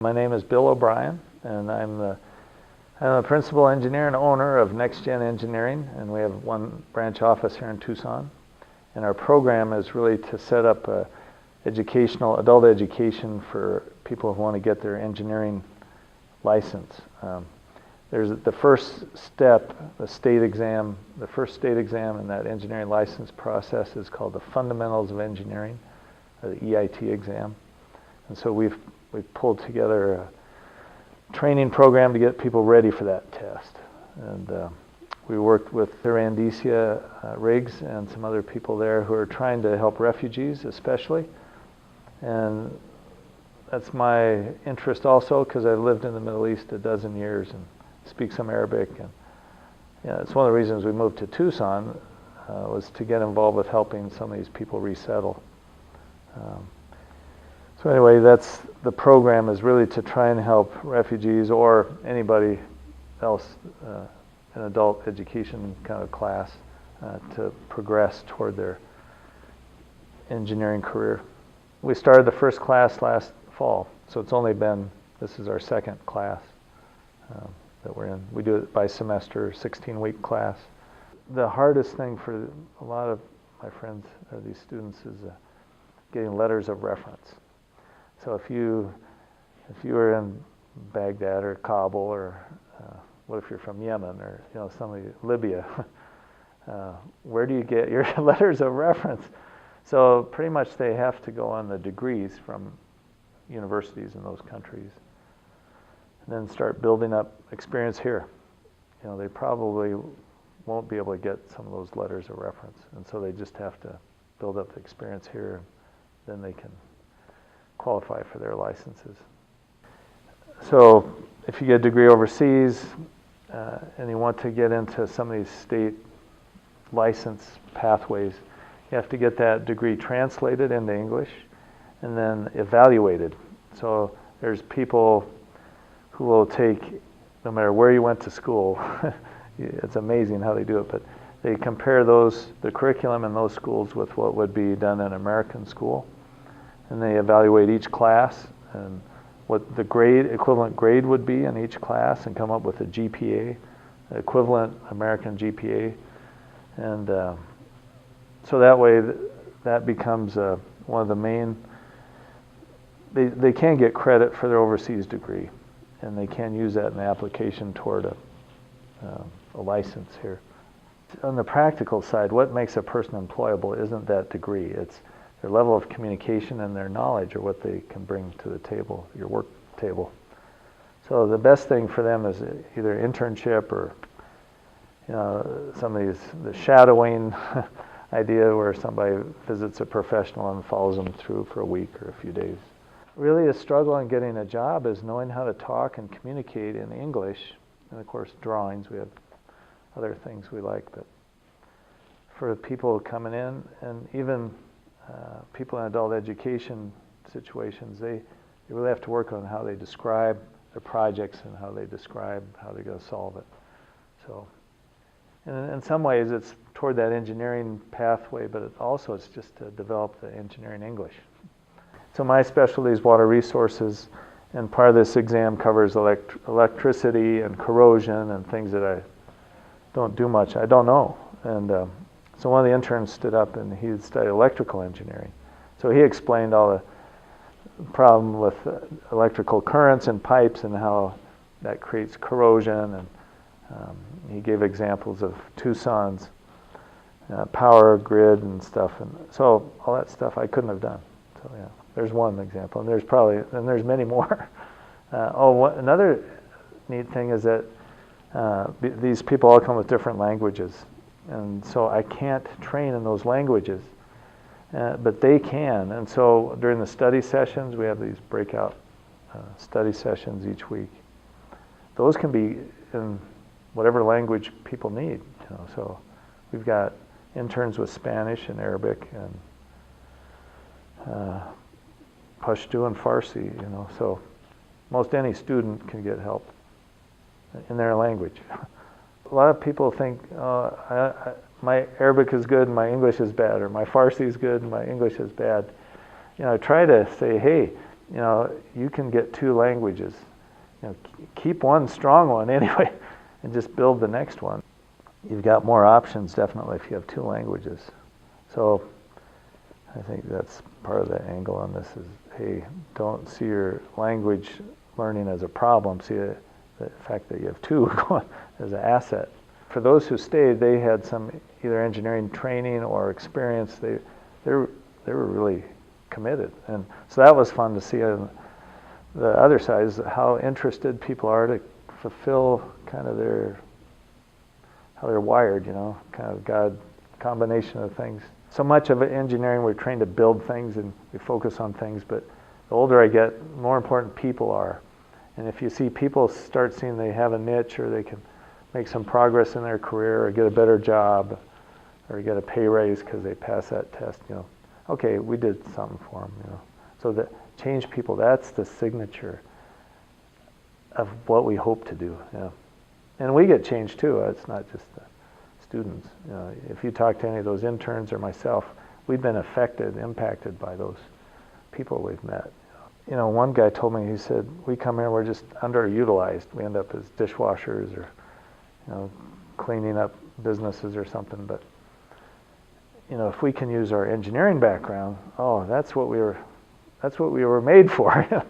My name is Bill O'Brien, and I'm the principal engineer and owner of Next Gen Engineering, and we have one branch office here in Tucson. And our program is really to set up adult education for people who want to get their engineering license. There's the first step, the first state exam in that engineering license process is called the Fundamentals of Engineering, or the EIT exam. And so we've pulled together a training program to get people ready for that test. And we worked with Therandicia Riggs and some other people there who are trying to help refugees especially. And that's my interest also, because I lived in the Middle East a dozen years and speak some Arabic. And it's one of the reasons we moved to Tucson, was to get involved with helping some of these people resettle. So anyway, that's the program, is really to try and help refugees or anybody else in adult education kind of class to progress toward their engineering career. We started the first class last fall, so this is our second class that we're in. We do it by semester, 16-week class. The hardest thing for a lot of my friends, or these students, is getting letters of reference. So if you were in Baghdad or Kabul, or what if you're from Yemen, or Libya, where do you get your letters of reference? So pretty much they have to go on the degrees from universities in those countries, and then start building up experience here. They probably won't be able to get some of those letters of reference, and so they just have to build up the experience here, and then they can qualify for their licenses. So if you get a degree overseas and you want to get into some of these state license pathways, you have to get that degree translated into English and then evaluated. So there's people who will take, no matter where you went to school, it's amazing how they do it, but they compare the curriculum in those schools with what would be done in American school. And they evaluate each class and what the equivalent grade would be in each class, and come up with a GPA, equivalent American GPA. And so that way, that becomes one of the main, they can get credit for their overseas degree, and they can use that in the application toward a license here. On the practical side, what makes a person employable isn't that degree, it's their level of communication and their knowledge, or what they can bring to the table, your work table. So the best thing for them is either internship or the shadowing idea, where somebody visits a professional and follows them through for a week or a few days. Really, a struggle in getting a job is knowing how to talk and communicate in English, and of course drawings. We have other things we like, but for people coming in, and even people in adult education situations, they really have to work on how they describe their projects and how they describe how they're going to solve it. So in some ways it's toward that engineering pathway, but it's just to develop the engineering English. So my specialty is water resources, and part of this exam covers electricity and corrosion and things that I don't do much. I don't know. And so one of the interns stood up, and he had studied electrical engineering. So he explained all the problem with electrical currents and pipes and how that creates corrosion. And he gave examples of Tucson's power grid and stuff. And so all that stuff I couldn't have done. So yeah, there's one example, and there's many more. Another neat thing is that these people all come with different languages. And so I can't train in those languages, but they can. And so during the study sessions, we have these breakout study sessions each week. Those can be in whatever language people need. So we've got interns with Spanish and Arabic and Pashto and Farsi. So most any student can get help in their language. A lot of people think, my Arabic is good and my English is bad, or my Farsi is good and my English is bad. I try to say, hey, you know, you can get 2 languages. You know, keep one strong one anyway, and just build the next one. You've got more options definitely if you have 2 languages. So I think that's part of the angle on this is, hey, don't see your language learning as a problem. See the fact that you have 2 as an asset. For those who stayed, they had some either engineering training or experience. They were really committed, and so that was fun to see. On the other side is how interested people are to fulfill kind of how they're wired, you know, kind of God combination of things. So much of engineering, we're trained to build things and we focus on things, but the older I get, the more important people are. And if you see people start seeing they have a niche or they can make some progress in their career or get a better job or get a pay raise because they pass that test, you know, okay, we did something for them, you know. So that change people, that's the signature of what we hope to do, you know. And we get changed too. It's not just the students. You know, if you talk to any of those interns or myself, we've been affected, impacted by those people we've met. You know, one guy told me, he said, we come here, we're just underutilized. We end up as dishwashers or, you know, cleaning up businesses or something. But, you know, if we can use our engineering background, oh, that's what we were made for.